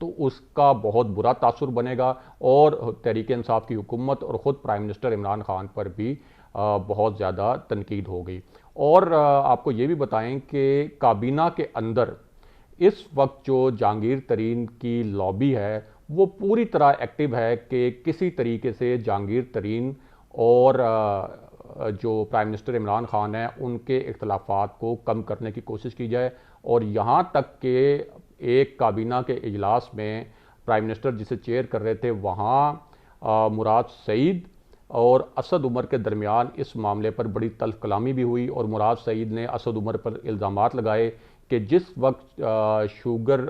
تو اس کا بہت برا تاثر بنے گا اور تحریک انصاف کی حکومت اور خود پرائم منسٹر عمران خان پر بھی بہت زیادہ تنقید ہوگی۔ اور آپ کو یہ بھی بتائیں کہ کابینہ کے اندر اس وقت جو جہانگیر ترین کی لابی ہے وہ پوری طرح ایکٹیو ہے کہ کسی طریقے سے جہانگیر ترین اور جو پرائم منسٹر عمران خان ہیں ان کے اختلافات کو کم کرنے کی کوشش کی جائے، اور یہاں تک کہ ایک کابینہ کے اجلاس میں پرائم منسٹر جسے چیئر کر رہے تھے وہاں مراد سعید اور اسد عمر کے درمیان اس معاملے پر بڑی تلخ کلامی بھی ہوئی، اور مراد سعید نے اسد عمر پر الزامات لگائے کہ جس وقت شوگر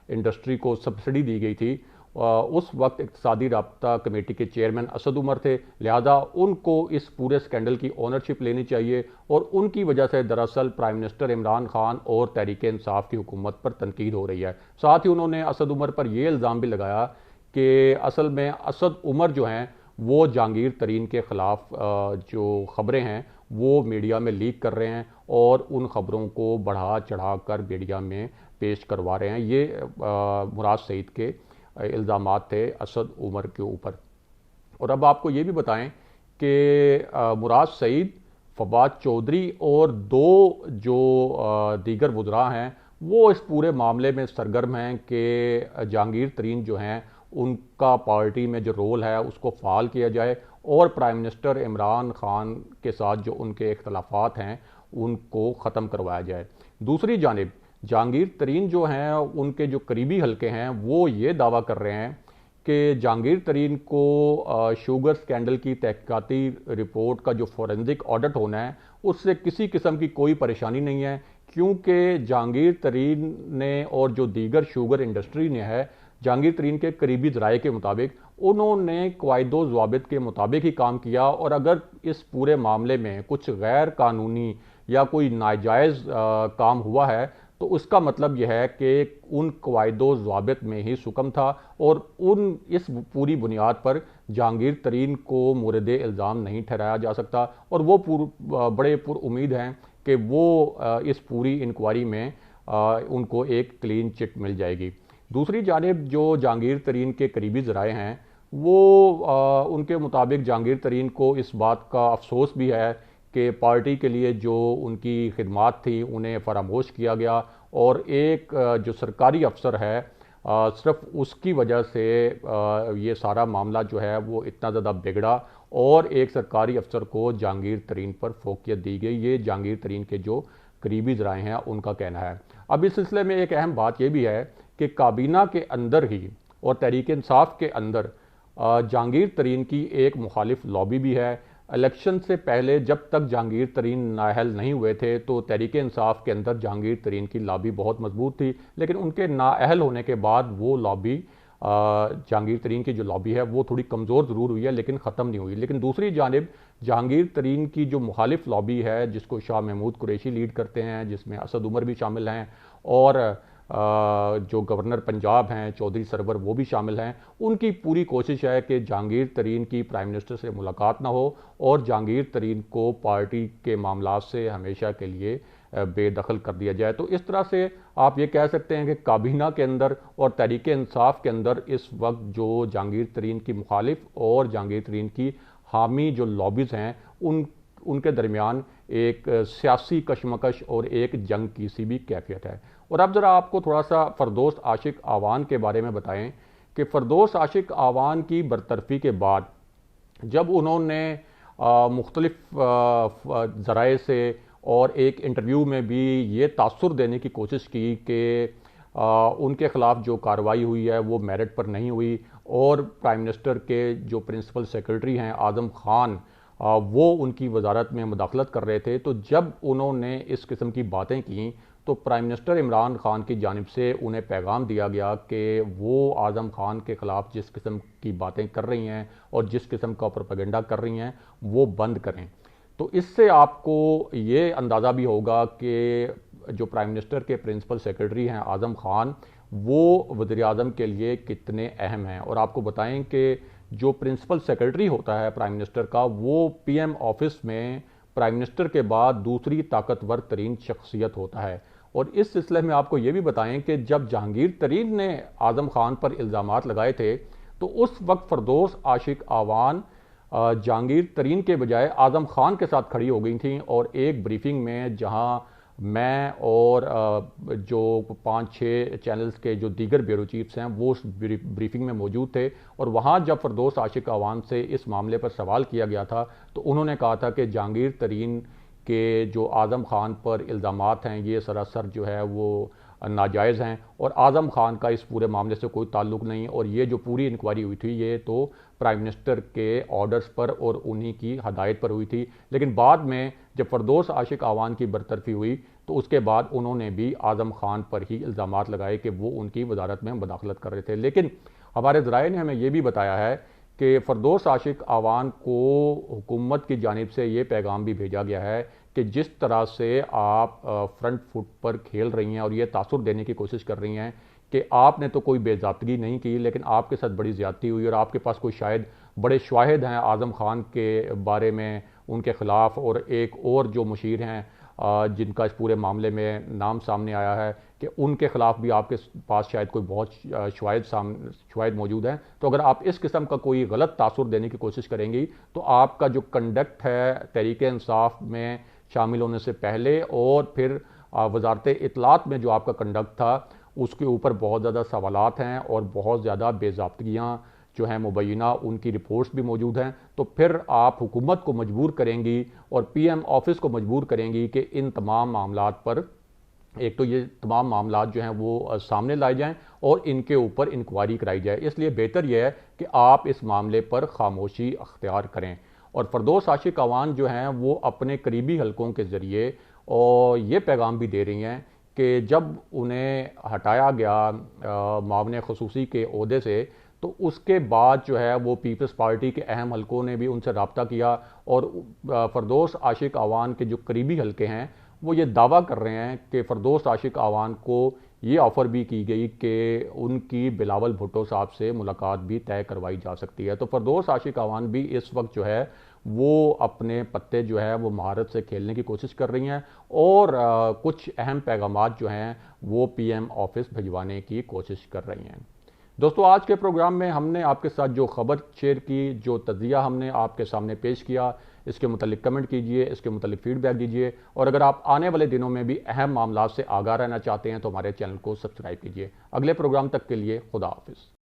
انڈسٹری کو سبسڈی دی گئی تھی اس وقت اقتصادی رابطہ کمیٹی کے چیئرمین اسد عمر تھے، لہذا ان کو اس پورے سکینڈل کی اونرشپ لینی چاہیے، اور ان کی وجہ سے دراصل پرائم منسٹر عمران خان اور تحریک انصاف کی حکومت پر تنقید ہو رہی ہے۔ ساتھ ہی انہوں نے اسد عمر پر یہ الزام بھی لگایا کہ اصل میں اسد عمر جو ہیں وہ جہانگیر ترین کے خلاف جو خبریں ہیں وہ میڈیا میں لیک کر رہے ہیں اور ان خبروں کو بڑھا چڑھا کر میڈیا میں پیش کروا رہے ہیں۔ یہ مراد سعید کے الزامات تھے اسد عمر کے اوپر۔ اور اب آپ کو یہ بھی بتائیں کہ مراد سعید، فواد چودھری اور دو جو دیگر وزراء ہیں وہ اس پورے معاملے میں سرگرم ہیں کہ جہانگیر ترین جو ہیں ان کا پارٹی میں جو رول ہے اس کو فعال کیا جائے اور پرائم منسٹر عمران خان کے ساتھ جو ان کے اختلافات ہیں ان کو ختم کروایا جائے۔ دوسری جانب جہانگیر ترین جو ہیں ان کے جو قریبی حلقے ہیں وہ یہ دعویٰ کر رہے ہیں کہ جہانگیر ترین کو شوگر سکینڈل کی تحقیقاتی رپورٹ کا جو فورنزک آڈٹ ہونا ہے اس سے کسی قسم کی کوئی پریشانی نہیں ہے، کیونکہ جہانگیر ترین نے اور جو دیگر شوگر انڈسٹری نے ہے، جہانگیر ترین کے قریبی ذرائع کے مطابق انہوں نے قواعد و ضوابط کے مطابق ہی کام کیا، اور اگر اس پورے معاملے میں کچھ غیر قانونی یا کوئی ناجائز کام ہوا ہے تو اس کا مطلب یہ ہے کہ ان قواعد و ضوابط میں ہی سکم تھا، اور اس پوری بنیاد پر جہانگیر ترین کو مورد الزام نہیں ٹھہرایا جا سکتا، اور وہ بڑے پر امید ہیں کہ وہ اس پوری انکوائری میں ان کو ایک کلین چٹ مل جائے گی۔ دوسری جانب جو جہانگیر ترین کے قریبی ذرائع ہیں وہ ان کے مطابق جہانگیر ترین کو اس بات کا افسوس بھی ہے کہ پارٹی کے لیے جو ان کی خدمات تھی انہیں فراموش کیا گیا، اور ایک جو سرکاری افسر ہے صرف اس کی وجہ سے یہ سارا معاملہ جو ہے وہ اتنا زیادہ بگڑا، اور ایک سرکاری افسر کو جہانگیر ترین پر فوقیت دی گئی۔ یہ جہانگیر ترین کے جو قریبی ذرائع ہیں ان کا کہنا ہے۔ اب اس سلسلے میں ایک اہم بات یہ بھی ہے کہ کابینہ کے اندر ہی اور تحریک انصاف کے اندر جہانگیر ترین کی ایک مخالف لابی بھی ہے۔ الیکشن سے پہلے جب تک جہانگیر ترین نااہل نہیں ہوئے تھے تو تحریک انصاف کے اندر جہانگیر ترین کی لابی بہت مضبوط تھی، لیکن ان کے نااہل ہونے کے بعد وہ لابی جہانگیر ترین کی جو لابی ہے وہ تھوڑی کمزور ضرور ہوئی ہے لیکن ختم نہیں ہوئی۔ لیکن دوسری جانب جہانگیر ترین کی جو مخالف لابی ہے جس کو شاہ محمود قریشی لیڈ کرتے ہیں، جس میں اسد عمر بھی شامل ہیں اور جو گورنر پنجاب ہیں چودھری سرور وہ بھی شامل ہیں، ان کی پوری کوشش ہے کہ جہانگیر ترین کی پرائم منسٹر سے ملاقات نہ ہو اور جہانگیر ترین کو پارٹی کے معاملات سے ہمیشہ کے لیے بے دخل کر دیا جائے۔ تو اس طرح سے آپ یہ کہہ سکتے ہیں کہ کابینہ کے اندر اور تحریک انصاف کے اندر اس وقت جو جہانگیر ترین کی مخالف اور جہانگیر ترین کی حامی جو لابیز ہیں ان کے درمیان ایک سیاسی کشمکش اور ایک جنگ کی سی بھی کیفیت ہے۔ اور اب ذرا آپ کو تھوڑا سا فردوس عاشق آوان کے بارے میں بتائیں کہ فردوس عاشق آوان کی برطرفی کے بعد جب انہوں نے مختلف ذرائع سے اور ایک انٹرویو میں بھی یہ تاثر دینے کی کوشش کی کہ ان کے خلاف جو کارروائی ہوئی ہے وہ میرٹ پر نہیں ہوئی، اور پرائم منسٹر کے جو پرنسپل سیکرٹری ہیں اعظم خان وہ ان کی وزارت میں مداخلت کر رہے تھے، تو جب انہوں نے اس قسم کی باتیں کیں تو پرائم منسٹر عمران خان کی جانب سے انہیں پیغام دیا گیا کہ وہ اعظم خان کے خلاف جس قسم کی باتیں کر رہی ہیں اور جس قسم کا پروپیگنڈا کر رہی ہیں وہ بند کریں۔ تو اس سے آپ کو یہ اندازہ بھی ہوگا کہ جو پرائم منسٹر کے پرنسپل سیکرٹری ہیں اعظم خان وہ وزیر اعظم کے لیے کتنے اہم ہیں۔ اور آپ کو بتائیں کہ جو پرنسپل سیکرٹری ہوتا ہے پرائم منسٹر کا وہ پی ایم آفس میں پرائم منسٹر کے بعد دوسری طاقتور ترین شخصیت ہوتا ہے، اور اس سلسلے میں آپ کو یہ بھی بتائیں کہ جب جہانگیر ترین نے اعظم خان پر الزامات لگائے تھے تو اس وقت فردوس عاشق آوان جہانگیر ترین کے بجائے اعظم خان کے ساتھ کھڑی ہو گئی تھیں، اور ایک بریفنگ میں جہاں میں اور جو 5-6 چینلز کے جو دیگر بیورو چیفز ہیں وہ اس بریفنگ میں موجود تھے، اور وہاں جب فردوس عاشق آوان سے اس معاملے پر سوال کیا گیا تھا تو انہوں نے کہا تھا کہ جہانگیر ترین کے جو اعظم خان پر الزامات ہیں یہ سراسر جو ہے وہ ناجائز ہیں، اور اعظم خان کا اس پورے معاملے سے کوئی تعلق نہیں، اور یہ جو پوری انکوائری ہوئی تھی یہ تو پرائم منسٹر کے آرڈرز پر اور انہی کی ہدایت پر ہوئی تھی۔ لیکن بعد میں جب فردوس عاشق آوان کی برطرفی ہوئی تو اس کے بعد انہوں نے بھی اعظم خان پر ہی الزامات لگائے کہ وہ ان کی وزارت میں مداخلت کر رہے تھے۔ لیکن ہمارے ذرائع نے ہمیں یہ بھی بتایا ہے کہ فردوس عاشق آوان کو حکومت کی جانب سے یہ پیغام بھی بھیجا گیا ہے کہ جس طرح سے آپ فرنٹ فٹ پر کھیل رہی ہیں اور یہ تاثر دینے کی کوشش کر رہی ہیں کہ آپ نے تو کوئی بے ضابطگی نہیں کی، لیکن آپ کے ساتھ بڑی زیادتی ہوئی اور آپ کے پاس کوئی شاید بڑے شواہد ہیں اعظم خان کے بارے میں ان کے خلاف، اور ایک اور جو مشیر ہیں جن کا اس پورے معاملے میں نام سامنے آیا ہے کہ ان کے خلاف بھی آپ کے پاس شاید کوئی بہت شواہد موجود ہیں، تو اگر آپ اس قسم کا کوئی غلط تاثر دینے کی کوشش کریں گی تو آپ کا جو کنڈکٹ ہے تحریک انصاف میں شامل ہونے سے پہلے اور پھر وزارت اطلاعات میں جو آپ کا کنڈکٹ تھا اس کے اوپر بہت زیادہ سوالات ہیں اور بہت زیادہ بے ضابطگیاں جو ہیں مبینہ ان کی رپورٹس بھی موجود ہیں، تو پھر آپ حکومت کو مجبور کریں گی اور پی ایم آفس کو مجبور کریں گی کہ ان تمام معاملات پر ایک تو یہ تمام معاملات جو ہیں وہ سامنے لائے جائیں اور ان کے اوپر انکوائری کرائی جائے۔ اس لیے بہتر یہ ہے کہ آپ اس معاملے پر خاموشی اختیار کریں، اور فردوس عاشق آوان جو ہیں وہ اپنے قریبی حلقوں کے ذریعے اور یہ پیغام بھی دے رہی ہیں کہ جب انہیں ہٹایا گیا معاون خصوصی کے عہدے سے تو اس کے بعد جو ہے وہ پیپلز پارٹی کے اہم حلقوں نے بھی ان سے رابطہ کیا، اور فردوس عاشق آوان کے جو قریبی حلقے ہیں وہ یہ دعویٰ کر رہے ہیں کہ فردوس عاشق آوان کو یہ آفر بھی کی گئی کہ ان کی بلاول بھٹو صاحب سے ملاقات بھی طے کروائی جا سکتی ہے۔ تو فردوس عاشق آوان بھی اس وقت جو ہے وہ اپنے پتے جو ہے وہ مہارت سے کھیلنے کی کوشش کر رہی ہیں، اور کچھ اہم پیغامات جو ہیں وہ پی ایم آفس بھجوانے کی کوشش کر رہی ہیں۔ دوستو، آج کے پروگرام میں ہم نے آپ کے ساتھ جو خبر شیئر کی، جو تجزیہ ہم نے آپ کے سامنے پیش کیا، اس کے متعلق کمنٹ کیجئے، اس کے متعلق فیڈ بیک دیجئے، اور اگر آپ آنے والے دنوں میں بھی اہم معاملات سے آگاہ رہنا چاہتے ہیں تو ہمارے چینل کو سبسکرائب کیجئے۔ اگلے پروگرام تک کے لیے خدا حافظ۔